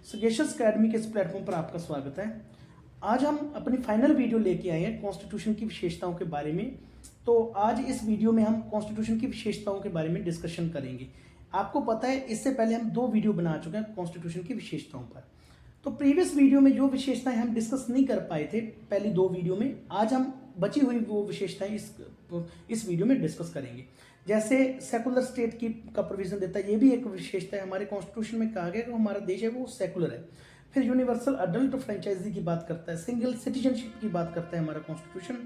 Sagacious academy के इस platform पर आपका स्वागत है। आज हम अपनी फाइनल वीडियो लेके आए हैं कॉन्स्टिट्यूशन की विशेषताओं के बारे में। तो आज इस वीडियो में हम कॉन्स्टिट्यूशन की विशेषताओं के बारे में डिस्कशन करेंगे। आपको पता है इससे पहले हम 2 वीडियो बना चुके हैं कॉन्स्टिट्यूशन की विशेषताओं पर। तो प्रीवियस वीडियो में जो विशेषताएं हम डिस्कस नहीं कर पाए थे पहली 2 वीडियो में, आज हम बची हुई वो विशेषताएं इस वीडियो में डिस्कस करेंगे। जैसे सेकुलर स्टेट की का प्रोविजन देता है, ये भी एक विशेषता है। हमारे कॉन्स्टिट्यूशन में कहा गया कि हमारा देश है वो सेकुलर है। फिर यूनिवर्सल अडल्ट फ्रेंचाइजी की बात करता है, सिंगल सिटीजनशिप की बात करता है हमारा कॉन्स्टिट्यूशन,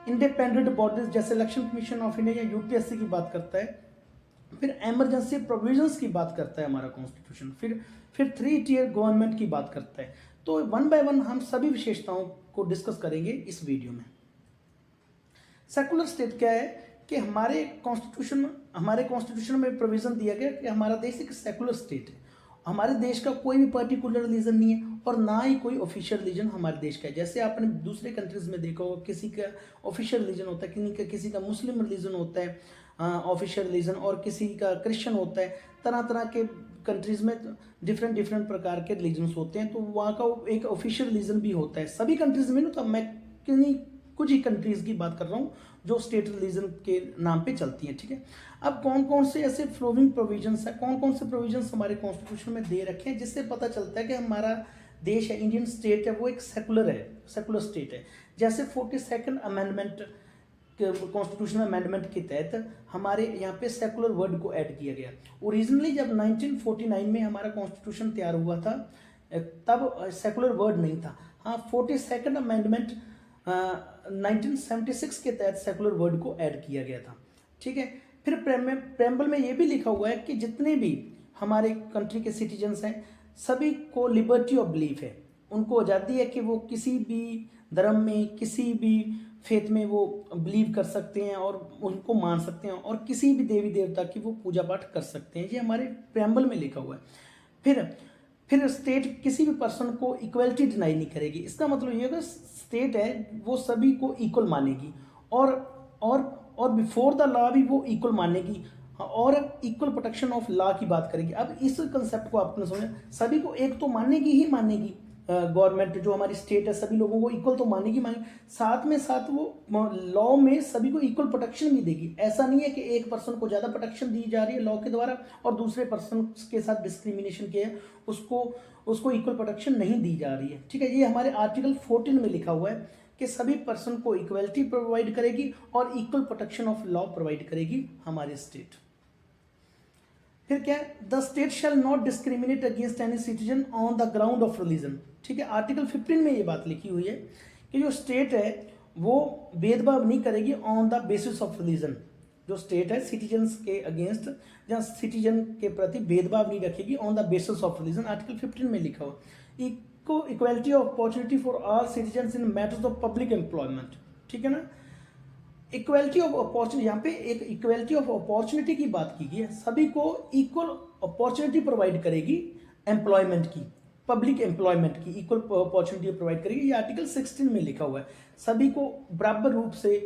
इंडिपेंडेंट बॉडीज जैसे इलेक्शन कमीशन ऑफ इंडिया या यूपीएससी की बात करता है, फिर इमरजेंसी प्रोविजंस की बात करता है हमारा कॉन्स्टिट्यूशन, फिर 3 टियर गवर्नमेंट की बात करता है। तो 1 बाय 1 हम सभी विशेषताओं को डिस्कस करेंगे इस वीडियो में। सेकुलर स्टेट क्या है कि हमारे कॉन्स्टिट्यूशन में प्रोविजन दिया गया कि हमारा देश एक सेकुलर स्टेट है। हमारे देश का कोई भी पर्टिकुलर रिलीजन नहीं है और ना ही कोई ऑफिशियल रिलीजन हमारे देश का है। जैसे आपने दूसरे कंट्रीज में देखा होगा, किसी का ऑफिशियल रिलीजन होता है, किसी का मुस्लिम रिलीजन होता है ऑफिशियल रिलीजन, और किसी का क्रिश्चियन होता है। तरह तरह के कंट्रीज में डिफरेंट प्रकार के रिलीजन्स होते हैं, तो वहाँ का एक ऑफिशियल रिलीजन भी होता है सभी कंट्रीज में। तो मैं कुछ ही कंट्रीज की बात कर रहा हूँ जो स्टेट रिलीजन के नाम पे चलती हैं, ठीक है। अब कौन कौन से ऐसे फ्लोविंग प्रोविजंस है, कौन कौन से प्रोविजंस हमारे कॉन्स्टिट्यूशन में दे रखे हैं जिससे पता चलता है कि हमारा देश है, इंडियन स्टेट है, वो एक सेकुलर स्टेट है। जैसे 42nd अमेंडमेंट कॉन्स्टिट्यूशनल अमेंडमेंट के तहत हमारे यहाँ पे सेकुलर वर्ड को ऐड किया गया। ओरिजिनली जब 1949 में हमारा कॉन्स्टिट्यूशन तैयार हुआ था तब सेकुलर वर्ड नहीं था। हाँ, 42nd अमेंडमेंट 1976 के तहत सेकुलर वर्ड को ऐड किया गया था, ठीक है। फिर प्रेम्बल में ये भी लिखा हुआ है कि जितने भी हमारे कंट्री के सिटीजन्स हैं सभी को लिबर्टी ऑफ बिलीफ है, उनको आज़ादी है कि वो किसी भी धर्म में, किसी भी फेथ में वो बिलीव कर सकते हैं और उनको मान सकते हैं, और किसी भी देवी देवता की वो पूजा पाठ कर सकते हैं। ये हमारे प्रेम्बल में लिखा हुआ है। फिर स्टेट किसी भी पर्सन को इक्वलिटी डिनाई नहीं करेगी। इसका मतलब ये है कि स्टेट है वो सभी को इक्वल मानेगी और बिफोर द लॉ भी वो इक्वल मानेगी और इक्वल प्रोटेक्शन ऑफ लॉ की बात करेगी। अब इस कंसेप्ट को आपने समझा, सभी को एक तो मानेगी गवर्नमेंट जो हमारी स्टेट है, सभी लोगों को इक्वल तो मानेगी, साथ में साथ वो लॉ में सभी को इक्वल प्रोटेक्शन भी देगी। ऐसा नहीं है कि एक पर्सन को ज़्यादा प्रोटेक्शन दी जा रही है लॉ के द्वारा और दूसरे पर्सन के साथ डिस्क्रिमिनेशन किया है उसको इक्वल प्रोटेक्शन नहीं दी जा रही है, ठीक है। ये हमारे आर्टिकल 14 में लिखा हुआ है कि सभी पर्सन को इक्वलिटी प्रोवाइड करेगी और equal protection of law provide करेगी हमारी स्टेट। फिर क्या है, the state shall not discriminate against any citizen on the ground of religion, ठीक है। आर्टिकल 15 में ये बात लिखी हुई है कि जो स्टेट है वो भेदभाव नहीं करेगी on the basis of religion. जो स्टेट है सिटीजन्स के अगेंस्ट या सिटीजन के प्रति भेदभाव नहीं रखेगी on the basis of religion, article 15 में लिखा हुआ। Equality of opportunity for all citizens in matters of public employment, ठीक है ना। इक्वलिटी ऑफ अपॉर्चुनिटी, यहाँ पे एक इक्वलिटी ऑफ अपॉर्चुनिटी की बात की गई है, सभी को इक्वल अपॉर्चुनिटी प्रोवाइड करेगी एम्प्लॉयमेंट की, पब्लिक एम्प्लॉयमेंट की इक्वल अपॉर्चुनिटी प्रोवाइड करेगी। ये आर्टिकल 16 में लिखा हुआ है। सभी को बराबर रूप से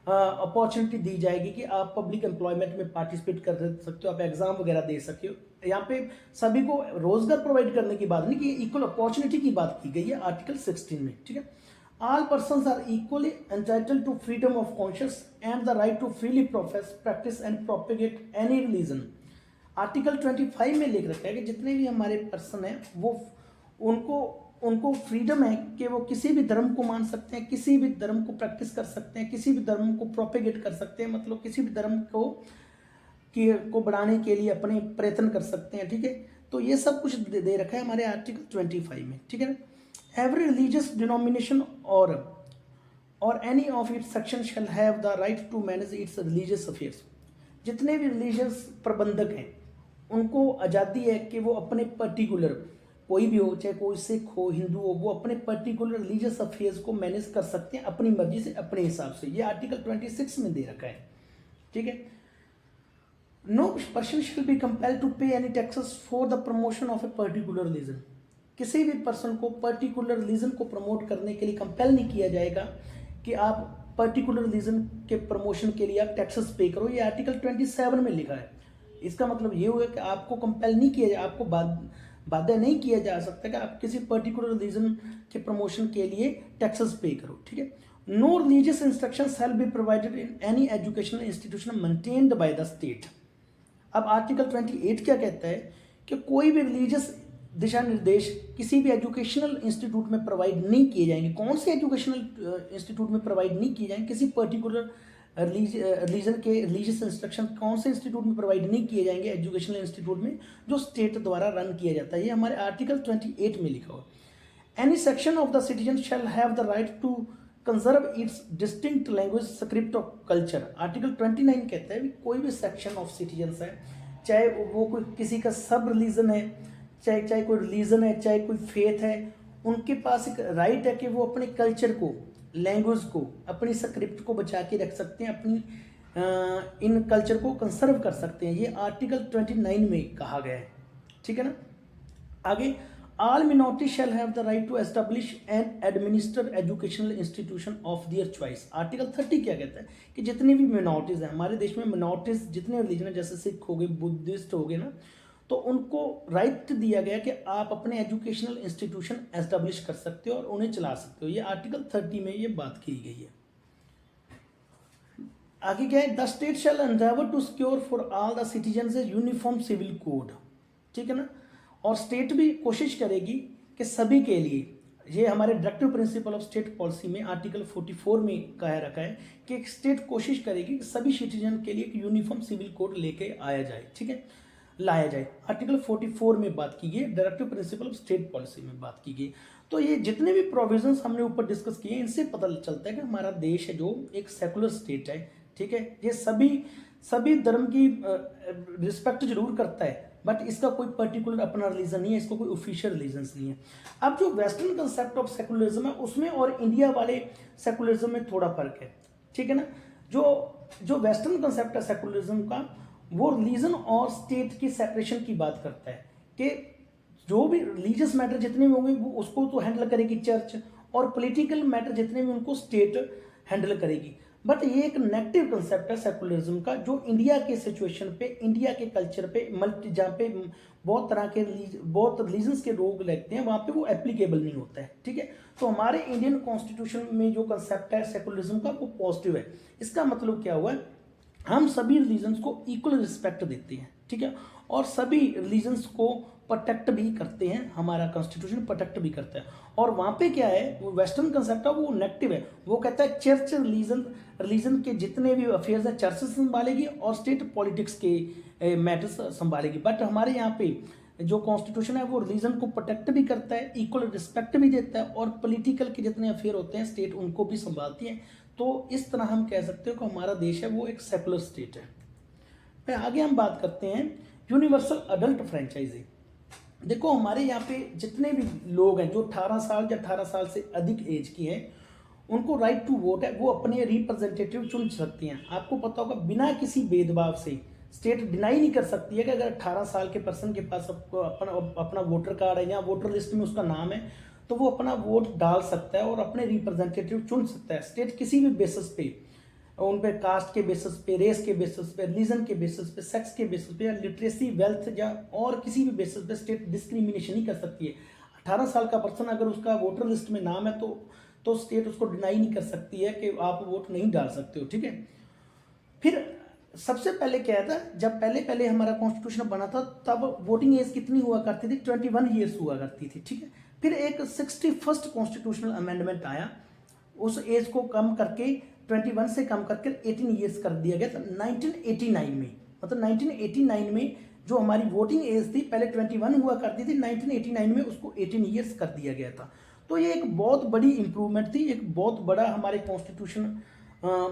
अपॉर्चुनिटी दी जाएगी कि आप पब्लिक एम्प्लॉयमेंट में पार्टिसिपेट कर सकते हो, आप एग्जाम वगैरह दे सकते हो। यहाँ पे सभी को रोजगार प्रोवाइड करने की बात नहीं कि इक्वल अपॉर्चुनिटी की बात की गई है आर्टिकल 16 में, ठीक है। All persons are equally entitled to freedom of conscience and the right to freely profess, practice and propagate any religion. Article 25 में लिख रखा है कि जितने भी हमारे पर्सन हैं वो उनको फ्रीडम है कि वो किसी भी धर्म को मान सकते हैं, किसी भी धर्म को प्रैक्टिस कर सकते हैं, किसी भी धर्म को प्रोपेगेट कर सकते हैं, मतलब किसी भी धर्म को बढ़ाने के लिए अपने प्रयत्न कर सकते हैं, ठीक है। तो ये सब कुछ दे रखा है हमारे आर्टिकल 25 में, ठीक है। Every religious denomination or any of its sections shall have the right to manage its religious affairs. जितने भी रिलीजियस प्रबंधक हैं उनको आज़ादी है कि वो अपने पर्टिकुलर, कोई भी हो, चाहे कोई सिख हो, हिंदू हो, वो अपने पर्टिकुलर रिलीजियस अफेयर्स को मैनेज कर सकते हैं अपनी मर्जी से, अपने हिसाब से। ये आर्टिकल 26 में दे रखा है, ठीक है। No person shall be compelled to pay any taxes for the promotion of a particular religion. किसी भी पर्सन को पर्टिकुलर रिलीजन को प्रमोट करने के लिए कंपेल नहीं किया जाएगा कि आप पर्टिकुलर रिलीजन के प्रमोशन के लिए आप टैक्सेस पे करो। ये आर्टिकल 27 में लिखा है। इसका मतलब ये हुआ कि आपको कंपेल नहीं किया जाए, आपको बाध्य नहीं किया जा सकता कि आप किसी पर्टिकुलर रिलीजन के प्रमोशन के लिए टैक्सेस पे करो, ठीक है। No religious instruction shall be provided in any educational institution maintained by the state. अब आर्टिकल 28 क्या कहता है कि कोई भी रिलीजियस दिशा निर्देश किसी भी एजुकेशनल इंस्टीट्यूट में प्रोवाइड नहीं किए जाएंगे। कौन से एजुकेशनल इंस्टीट्यूट में प्रोवाइड नहीं किए जाएंगे? किसी पर्टिकुलर रिलीजन के रिलीजियस इंस्ट्रक्शन कौन से इंस्टीट्यूट में प्रोवाइड नहीं किए जाएंगे एजुकेशनल इंस्टीट्यूट में जो स्टेट द्वारा रन किया जाता है। ये हमारे आर्टिकल 28 में लिखा हुआ। Any section of the citizen shall have the right to conserve its distinct language script of culture. Article 29 कहता है कि कोई भी सेक्शन ऑफ सिटीजन्स है, चाहे वो कोई किसी का सब रिलीजन है, चाहे कोई रिलीजन है, चाहे कोई फेथ है, उनके पास एक राइट है कि वो अपने कल्चर को, लैंग्वेज को, अपनी स्क्रिप्ट को बचा के रख सकते हैं, अपनी इन कल्चर को कंसर्व कर सकते हैं। ये आर्टिकल 29 में कहा गया है, ठीक है ना। आगे, all minority shall have the right to establish and administer educational institution of their choice. Article 30 क्या कहता है कि जितनी भी मिनॉरिटीज़ हैं हमारे देश में, मिनॉरिटीज़ जितने रिलीजन है, जैसे सिख हो गए, बुद्धिस्ट हो गए ना, तो उनको राइट दिया गया कि आप अपने एजुकेशनल इंस्टीट्यूशन एस्टेब्लिश कर सकते हो और उन्हें चला सकते हो। ये आर्टिकल 30 में ये बात की गई है। आगे क्या है? The state shall endeavour to secure for all the citizens a uniform civil code, ठीक है ना। और स्टेट भी कोशिश करेगी कि सभी के लिए, ये हमारे directive principle of state policy में आर्टिकल 44 में कह रखा है कि स्टेट कोशिश करेगी कि सभी सिटीजन के लिए एक यूनिफॉर्म सिविल कोड लेके आया जाए, ठीक है, लाया जाए। आर्टिकल 44 में बात की गई, directive principle of state policy में बात की गई। तो ये जितने भी प्रोविजंस हमने ऊपर डिस्कस किए, इनसे पता चलता है कि हमारा देश है जो एक सेकुलर स्टेट है, ठीक है। ये सभी धर्म की रिस्पेक्ट जरूर करता है, बट इसका कोई पर्टिकुलर अपना रिलीजन नहीं है, इसको कोई ऑफिशियल रिलीजन नहीं है। अब जो वेस्टर्न कंसेप्ट ऑफ सेकुलरिज्म है उसमें और इंडिया वाले सेकुलरिज्म में थोड़ा फर्क है, ठीक है ना। जो वेस्टर्न कंसेप्ट है सेकुलरिज्म का, वो रिलीजन और स्टेट की सेपरेशन की बात करता है कि जो भी रिलीजियस मैटर जितने भी होंगे वो उसको तो हैंडल करेगी चर्च, और पॉलिटिकल मैटर जितने भी उनको स्टेट हैंडल करेगी। बट ये एक नेगेटिव कंसेप्ट है सेकुलरिज्म का, जो इंडिया के सिचुएशन पे, इंडिया के कल्चर पे, जहाँ पे बहुत तरह के बहुत रिलीजन्स के लोग लगते हैं, वहाँ पे वो एप्लीकेबल नहीं होता है, ठीक है। तो हमारे इंडियन कॉन्स्टिट्यूशन में जो कंसेप्ट है सेकुलरिज्म का, वो पॉजिटिव है। इसका मतलब क्या हुआ है? हम सभी रिलीजन्स को इक्वल रिस्पेक्ट देते हैं, ठीक है, और सभी रिलीजन्स को प्रोटेक्ट भी करते हैं, हमारा कॉन्स्टिट्यूशन प्रोटेक्ट भी करता है। और वहाँ पे क्या है, वो वेस्टर्न कंसेप्ट है, वो नेगेटिव है। वो कहता है चर्च रिलीजन के जितने भी अफेयर्स हैं चर्च संभालेगी और स्टेट पॉलिटिक्स के मैटर्स संभालेगी। बट हमारे यहाँ पे जो कॉन्स्टिट्यूशन है वो रिलीजन को प्रोटेक्ट भी करता है, इक्वल रिस्पेक्ट भी देता है, और पॉलिटिकल के जितने अफेयर होते हैं स्टेट उनको भी संभालती है। तो इस तरह हम कह सकते हो कि हमारा देश है वो एक सेकुलर स्टेट है। फिर आगे हम बात करते हैं यूनिवर्सल अडल्ट फ्रेंचाइजी। देखो हमारे यहाँ पे जितने भी लोग हैं जो 18 साल या 18 साल से अधिक एज की हैं, उनको राइट टू वोट है, वो अपने रिप्रेजेंटेटिव चुन सकती हैं। आपको पता होगा बिना किसी भेदभाव से स्टेट डिनाई नहीं कर सकती है कि अगर 18 साल के पर्सन के पास अपना वोटर कार्ड है या वोटर लिस्ट में उसका नाम है, तो वो अपना वोट डाल सकता है और अपने रिप्रेजेंटेटिव चुन सकता है। स्टेट किसी भी बेसिस पे, उन पे कास्ट के बेसिस पे, रेस के बेसिस पे, रिलीजन के बेसिस पे, सेक्स के बेसिस पे, या लिटरेसी, वेल्थ या और किसी भी बेसिस पे स्टेट डिस्क्रिमिनेशन नहीं कर सकती है। 18 साल का पर्सन अगर उसका वोटर लिस्ट में नाम है तो स्टेट उसको डिनाई नहीं कर सकती है कि आप वोट नहीं डाल सकते हो, ठीक है। फिर सबसे पहले क्या था, जब पहले हमारा कॉन्स्टिट्यूशन बना था तब वोटिंग एज कितनी हुआ करती थी? 21 ईयर्स हुआ करती थी, ठीक है। फिर एक 61st कॉन्स्टिट्यूशनल अमेंडमेंट आया, उस एज को कम करके 21 से कम करके 18 ईयर्स कर दिया गया था 1989 में। मतलब 1989 में जो हमारी वोटिंग एज थी पहले 21 हुआ करती थी, 1989 में उसको 18 ईयर्स कर दिया गया था। तो ये एक बहुत बड़ी इंप्रूवमेंट थी, एक बहुत बड़ा हमारे कॉन्स्टिट्यूशन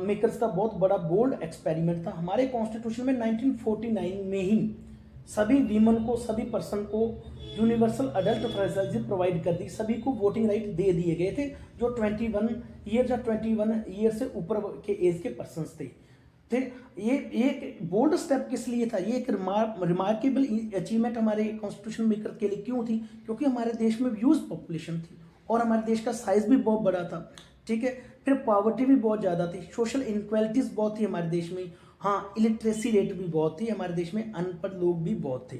मेकर्स का बहुत बड़ा बोल्ड एक्सपेरिमेंट था। हमारे कॉन्स्टिट्यूशन में 1949 में ही सभी वीमन को, सभी पर्सन को यूनिवर्सल अडल्ट फ्रेंचाइजी प्रोवाइड कर दी, सभी को वोटिंग राइट दे दिए गए थे जो 21 ईयर या 21 ईयर से ऊपर के एज के पर्सन्स थे। फिर ये एक बोल्ड स्टेप किस लिए था? ये एक रिमार्केबल अचीवमेंट हमारे कॉन्स्टिट्यूशन मेकर के लिए क्यों थी? क्योंकि हमारे देश में ह्यूज पॉपुलेशन थी और हमारे देश का साइज भी बहुत बड़ा था, ठीक है। फिर पॉवर्टी भी बहुत ज़्यादा थी, सोशल इनक्वालिटीज़ बहुत थी हमारे देश में, हाँ इलिटरेसी रेट भी बहुत थी हमारे देश में, अनपढ़ लोग भी बहुत थे।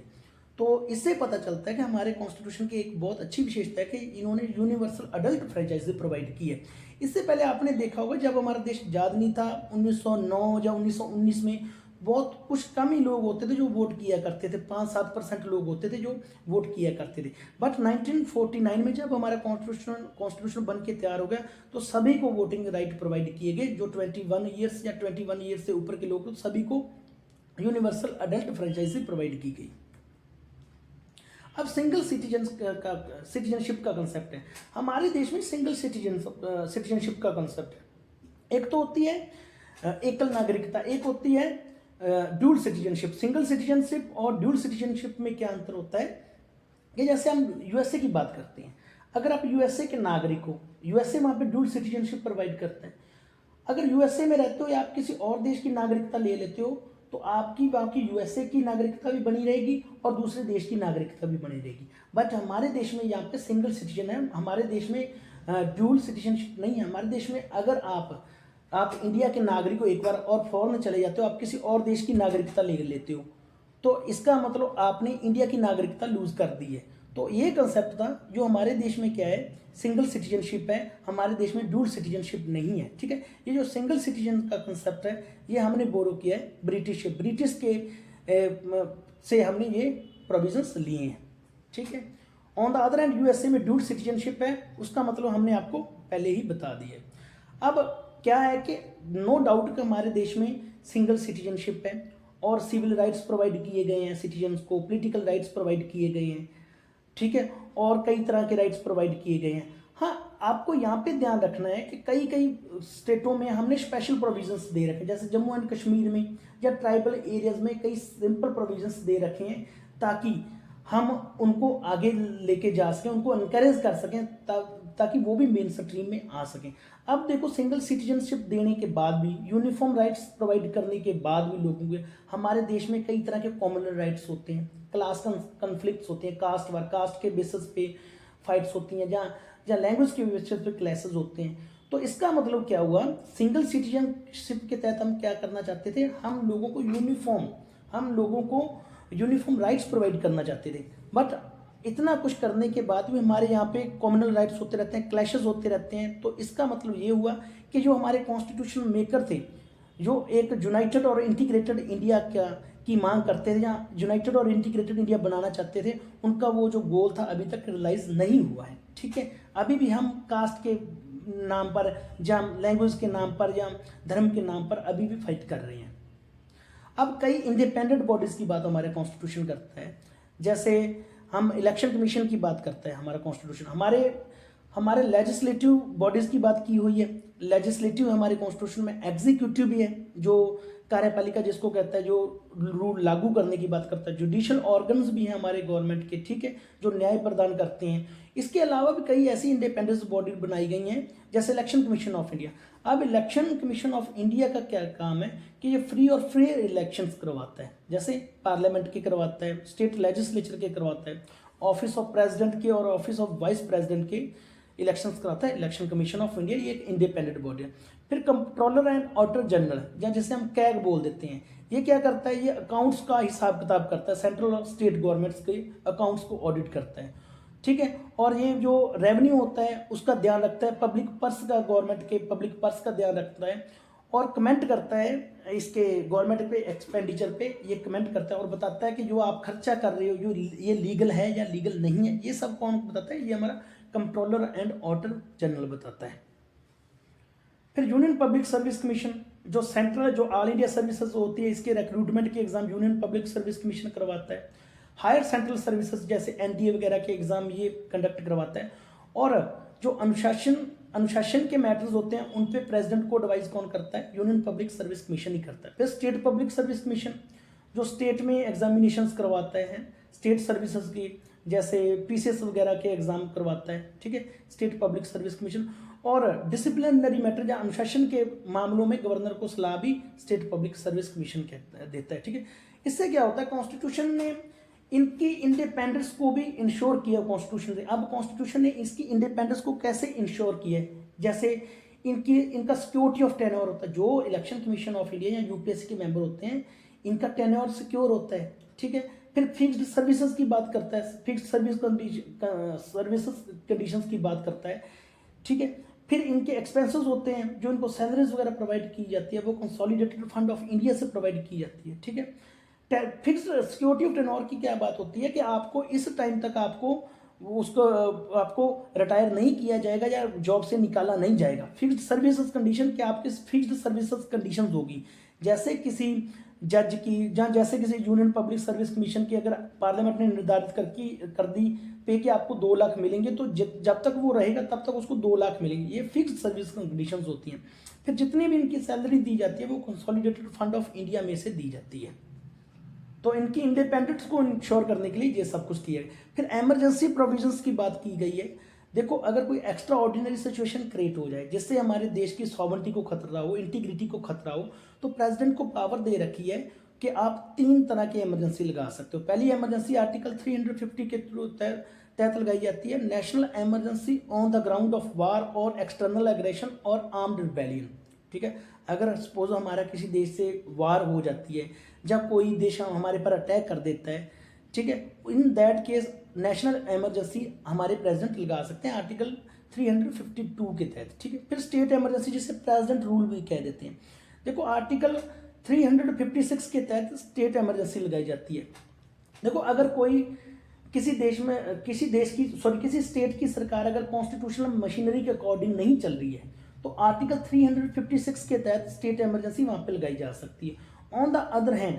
तो इससे पता चलता है कि हमारे कॉन्स्टिट्यूशन की एक बहुत अच्छी विशेषता है कि इन्होंने यूनिवर्सल अडल्ट फ्रेंचाइजी प्रोवाइड की है। इससे पहले आपने देखा होगा जब हमारा देश आज़ाद नहीं था 1909 या 1919 में, बहुत कुछ कम ही लोग होते थे जो वोट किया करते थे, 5-7% लोग होते थे जो वोट किया करते थे। बट 1949 में जब हमारा कॉन्स्टिट्यूशन बन के तैयार हो गया तो सभी को वोटिंग राइट प्रोवाइड किए गए, जो 21 ईयर्स या 21 ईयर्स से ऊपर के लोग तो सभी को यूनिवर्सल अडल्ट फ्रेंचाइजी प्रोवाइड की गई। अब सिंगल सिटीजनशिप का कंसेप्ट है हमारे देश में। सिंगल सिटीजनशिप का कंसेप्ट है, एक तो होती है एकल नागरिकता, एक होती है ड्यूल सिटीजनशिप। सिंगल सिटीजनशिप और ड्यूल सिटीजनशिप में क्या अंतर होता है कि जैसे हम यूएसए की बात करते हैं, अगर आप यूएसए के नागरिक हो, यूएसए वहाँ पे ड्यूल सिटीजनशिप प्रोवाइड करते हैं। अगर यूएसए में रहते हो या आप किसी और देश की नागरिकता ले लेते हो तो आपकी वहाँ की यूएसए की नागरिकता भी बनी रहेगी और दूसरे देश की नागरिकता भी बनी रहेगी। बट हमारे देश में यहाँ पे सिंगल सिटीजन है, हमारे देश में ड्यूल सिटीजनशिप नहीं है। हमारे देश में अगर आप इंडिया के नागरिक हो, एक बार और फॉरेन चले जाते हो, आप किसी और देश की नागरिकता ले लेते हो तो इसका मतलब आपने इंडिया की नागरिकता लूज कर दी है। तो ये कंसेप्ट था जो हमारे देश में क्या है, सिंगल सिटीजनशिप है, हमारे देश में ड्यूल सिटीजनशिप नहीं है। ठीक है, ये जो सिंगल सिटीजन का कंसेप्ट है ये हमने बोरो किया है ब्रिटिश के से हमने ये प्रोविजंस लिए हैं। ठीक है, on the other hand USA में ड्यूल सिटीजनशिप है, उसका मतलब हमने आपको पहले ही बता दिया है। अब क्या है कि नो डाउट कि हमारे देश में सिंगल सिटीजनशिप है और सिविल राइट्स प्रोवाइड किए गए हैं सिटीजन्स को, पॉलिटिकल राइट्स प्रोवाइड किए गए हैं। ठीक है, और कई तरह के राइट्स प्रोवाइड किए गए हैं। हाँ, आपको यहाँ पे ध्यान रखना है कि कई स्टेटों में हमने स्पेशल प्रोविजंस दे रखे हैं, जैसे जम्मू एंड कश्मीर में या ट्राइबल एरियाज में कई सिंपल प्रोविजंस दे रखे हैं ताकि हम उनको आगे लेके जा सकें, उनको इनकरेज कर सकें ताकि वो भी मेन स्ट्रीम में आ सकें। अब देखो, सिंगल सिटीजनशिप देने के बाद भी, यूनिफॉर्म राइट्स प्रोवाइड करने के बाद भी लोगों के हमारे देश में कई तरह के कॉमनल राइट्स होते हैं, क्लास कन्फ्लिक्ट्स होते हैं, कास्ट के बेसिस पे फाइट्स होती हैं, जहाँ लैंग्वेज के बेसिस पे क्लैसेस होते हैं। तो इसका मतलब क्या हुआ, सिंगल सिटीजनशिप के तहत हम क्या करना चाहते थे, हम लोगों को यूनिफॉर्म राइट्स प्रोवाइड करना चाहते थे। बट इतना कुछ करने के बाद भी हमारे यहाँ पे कॉमनल राइट्स होते रहते हैं, क्लैशेस होते रहते हैं। तो इसका मतलब ये हुआ कि जो हमारे कॉन्स्टिट्यूशन मेकर थे, जो एक यूनाइटेड और इंटीग्रेटेड इंडिया की मांग करते थे, जहाँ यूनाइटेड और इंटीग्रेटेड इंडिया बनाना चाहते थे, उनका वो जो गोल था अभी तक रियलाइज नहीं हुआ है। ठीक है, अभी भी हम कास्ट के नाम पर, जहाँ लैंग्वेज के नाम पर या धर्म के नाम पर अभी भी फाइट कर रहे हैं। अब कई इंडिपेंडेंट बॉडीज की बात हमारे कॉन्स्टिट्यूशन करता है, जैसे हम इलेक्शन कमीशन की बात करते हैं हमारा कॉन्स्टिट्यूशन, हमारे लेजिस्लेटिव बॉडीज की बात की हुई है। लेजिस्लेटिव हमारे कॉन्स्टिट्यूशन में, एग्जीक्यूटिव भी है जो कार्यपालिका जिसको कहता है, जो रूल लागू करने की बात करता है, जुडिशियल ऑर्गन्स भी हैं हमारे गवर्नमेंट के, ठीक है, जो न्याय प्रदान करते हैं। इसके अलावा भी कई ऐसी इंडिपेंडेंस बॉडी बनाई गई हैं, जैसे इलेक्शन कमीशन ऑफ इंडिया। अब इलेक्शन कमीशन ऑफ इंडिया का क्या काम है कि ये फ्री और फेयर इलेक्शंस करवाता है, जैसे पार्लियामेंट के करवाता है, स्टेट लेजिस्लेचर के करवाता है, ऑफिस ऑफ प्रेसिडेंट के और ऑफिस ऑफ वाइस प्रेसिडेंट के इलेक्शंस कराता है इलेक्शन कमीशन ऑफ इंडिया। ये एक इंडिपेंडेंट बॉडी है। फिर कंट्रोलर एंड ऑडिटर जनरल, या जिसे हम कैग बोल देते हैं, ये क्या करता है, ये अकाउंट्स का हिसाब किताब करता है, सेंट्रल और स्टेट गवर्नमेंट्स के अकाउंट्स को ऑडिट करता है। ठीक है, और ये जो रेवेन्यू होता है उसका ध्यान रखता है, पब्लिक पर्स का, गवर्नमेंट के पब्लिक पर्स का ध्यान रखता है और कमेंट करता है इसके गवर्नमेंट पे एक्सपेंडिचर पे, ये कमेंट करता है और बताता है कि जो आप खर्चा कर रहे हो जो ये लीगल है या लीगल नहीं है। ये सब कौन बताता है, ये हमारा कंट्रोलर एंड ऑडिटर जनरल बताता है। फिर यूनियन पब्लिक सर्विस कमीशन, जो सेंट्रल, जो ऑल इंडिया सर्विसेज होती है, इसके रिक्रूटमेंट के exam union public service commission करवाता है। हायर सेंट्रल सर्विसेज जैसे एनडीए वगैरह के एग्जाम ये कंडक्ट करवाता है। और जो अनुशासन के मैटर्स होते हैं उन पे प्रेसिडेंट को एडवाइस कौन करता है, यूनियन पब्लिक सर्विस कमीशन ही करता है। फिर स्टेट पब्लिक सर्विस कमीशन, जो स्टेट में एग्जामिनेशंस करवाता है स्टेट सर्विसेज की, जैसे पीसीएस वगैरह के एग्जाम करवाता है। ठीक है, स्टेट पब्लिक सर्विस कमीशन। और डिसिप्लिनरी मैटर या अनुशासन के मामलों में गवर्नर को सलाह भी स्टेट पब्लिक सर्विस कमीशन देता है। ठीक है, इससे क्या होता है, कॉन्स्टिट्यूशन ने इनकी इंडिपेंडेंस को भी इंश्योर किया कॉन्स्टिट्यूशन से। अब कॉन्स्टिट्यूशन ने इसकी इंडिपेंडेंस को कैसे इंश्योर किया है, जैसे इनका सिक्योरिटी ऑफ टेन्योर होता है। जो इलेक्शन कमीशन ऑफ इंडिया या यूपीएससी के मेंबर होते हैं, इनका टेन्योर सिक्योर होता है। ठीक है, फिर फिक्स्ड सर्विसेज की बात करता है, फिक्स्ड सर्विसेज कंडीशंस की बात करता है, ठीक है। फिर इनके एक्सपेंसेस होते हैं, जो इनको सैलरीज वगैरह प्रोवाइड की जाती है वो कंसोलिडेटेड फंड ऑफ इंडिया से प्रोवाइड की जाती है, ठीक है। फिक्स्ड सिक्योरिटी ऑफ टेन्योर की क्या बात होती है कि आपको इस टाइम तक आपको रिटायर नहीं किया जाएगा या जॉब से निकाला नहीं जाएगा। फिक्स्ड सर्विसेज कंडीशन क्या आपकी फिक्स्ड सर्विसेज कंडीशन होगी, जैसे किसी जज की जैसे किसी यूनियन पब्लिक सर्विस कमीशन की अगर पार्लियामेंट ने निर्धारित कर दी पे कि आपको 2 लाख मिलेंगे, तो जब तक वो रहेगा तब तक उसको 2 लाख मिलेंगे। ये फिक्स्ड सर्विस कंडीशंस होती हैं। फिर जितनी भी इनकी सैलरी दी जाती है वो कंसोलिडेटेड फंड ऑफ इंडिया में से दी जाती है। तो इनकी इंडिपेंडेंस को इंश्योर करने के लिए ये सब कुछ किया गया। फिर एमरजेंसी प्रोविजंस की बात की गई है। देखो, अगर कोई एक्स्ट्रा ऑर्डिनरी सिचुएशन क्रिएट हो जाए जिससे हमारे देश की सॉवरेनिटी को खतरा हो, इंटीग्रिटी को खतरा हो, तो प्रेसिडेंट को पावर दे रखी है कि आप 3 तरह की इमरजेंसी लगा सकते हो। पहली इमरजेंसी आर्टिकल 350 के तहत लगाई जाती है, national emergency on the ground of war और एक्सटर्नल एग्रेशन और आर्म्ड रिबेलियन, ठीक है। अगर सपोज हमारा किसी देश से वार हो जाती है या कोई देश हमारे पर अटैक कर देता है, ठीक है, in that case national emergency हमारे प्रेसिडेंट लगा सकते हैं आर्टिकल 352 के तहत, ठीक है। फिर स्टेट इमरजेंसी जिसे प्रेसिडेंट रूल भी कह देते हैं। देखो, आर्टिकल 356 के तहत स्टेट इमरजेंसी लगाई जाती है। देखो, अगर कोई किसी स्टेट की सरकार अगर कॉन्स्टिट्यूशनल मशीनरी के अकॉर्डिंग नहीं चल रही है तो आर्टिकल 356 के तहत स्टेट इमरजेंसी वहां पे लगाई जा सकती है। ऑन द अदर हैंड,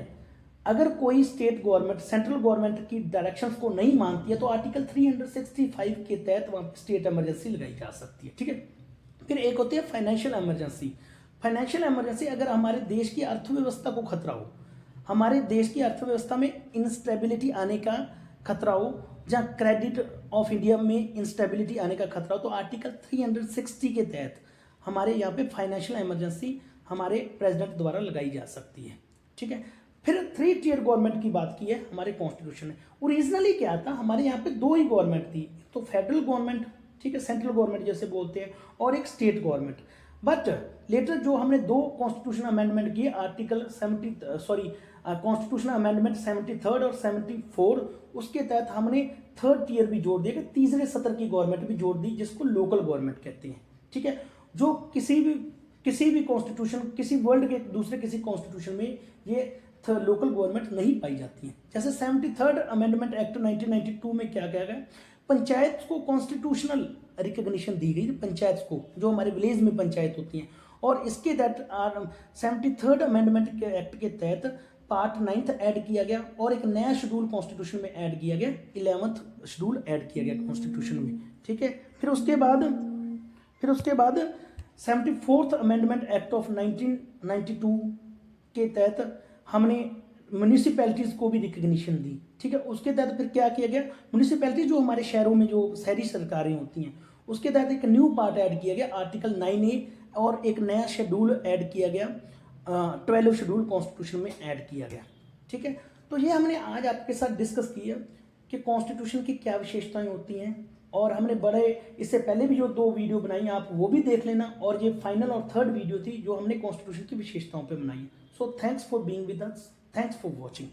अगर कोई स्टेट गवर्नमेंट सेंट्रल गवर्नमेंट की डायरेक्शंस को नहीं मानती है तो आर्टिकल 365 के तहत वहां पे स्टेट इमरजेंसी लगाई जा सकती है, ठीक है। फिर एक होती है फाइनेंशियल इमरजेंसी। फाइनेंशियल इमरजेंसी अगर हमारे देश की अर्थव्यवस्था को खतरा हो, हमारे देश की अर्थव्यवस्था में इंस्टेबिलिटी आने का खतरा हो, जहां क्रेडिट ऑफ इंडिया में इंस्टेबिलिटी आने का खतरा हो, तो आर्टिकल 360 के तहत हमारे यहाँ पे फाइनेंशियल इमरजेंसी हमारे प्रेसिडेंट द्वारा लगाई जा सकती है, ठीक है। फिर 3 टियर गवर्नमेंट की बात की है हमारे कॉन्स्टिट्यूशन में। ओरिजिनली क्या था, हमारे यहाँ पे 2 ही गवर्नमेंट थी, तो फेडरल गवर्नमेंट, ठीक है, सेंट्रल गवर्नमेंट जैसे बोलते हैं, और एक स्टेट गवर्नमेंट। बट लेटर जो हमने 2 कॉन्स्टिट्यूशन अमेंडमेंट किए, कॉन्स्टिट्यूशन अमेंडमेंट 73 और 74, उसके तहत हमने 3rd टियर भी जोड़ दिया कि तीसरे सत्र की गवर्नमेंट भी जोड़ दी, जिसको लोकल गवर्नमेंट कहते हैं, ठीक है। जो किसी भी कॉन्स्टिट्यूशन, किसी वर्ल्ड के दूसरे किसी कॉन्स्टिट्यूशन में ये लोकल गवर्नमेंट नहीं पाई जाती है। जैसे 73rd अमेंडमेंट एक्ट 1992 में क्या किया गया, पंचायत को कॉन्स्टिट्यूशनल रिकॉग्निशन दी गई, पंचायत को, जो हमारे विलेज में पंचायत होती हैं, और इसके तहत 73rd अमेंडमेंट के एक्ट के तहत पार्ट 9th ऐड किया गया और एक नया शेड्यूल कॉन्स्टिट्यूशन में ऐड किया गया, 11th शेड्यूल ऐड किया गया कॉन्स्टिट्यूशन में, ठीक है। फिर उसके बाद 74th अमेंडमेंट एक्ट ऑफ 1992 के तहत हमने म्यूनिसिपैलिटीज़ को भी रिकग्निशन दी, ठीक है। उसके तहत फिर क्या किया गया, म्यूनिसिपैलिटी जो हमारे शहरों में जो शहरी सरकारें होती हैं, उसके तहत एक न्यू पार्ट ऐड किया गया, आर्टिकल 9A, और एक नया शेड्यूल ऐड किया गया, 12 शेड्यूल कॉन्स्टिट्यूशन में ऐड किया गया, ठीक है। तो ये हमने आज आपके साथ डिस्कस किया कि कॉन्स्टिट्यूशन की क्या विशेषताएं होती हैं, और हमने इससे पहले भी जो 2 वीडियो बनाई आप वो भी देख लेना, और ये फाइनल और 3rd वीडियो थी जो हमने कॉन्स्टिट्यूशन की विशेषताओं पे बनाई है। So thanks for being with us, thanks for watching.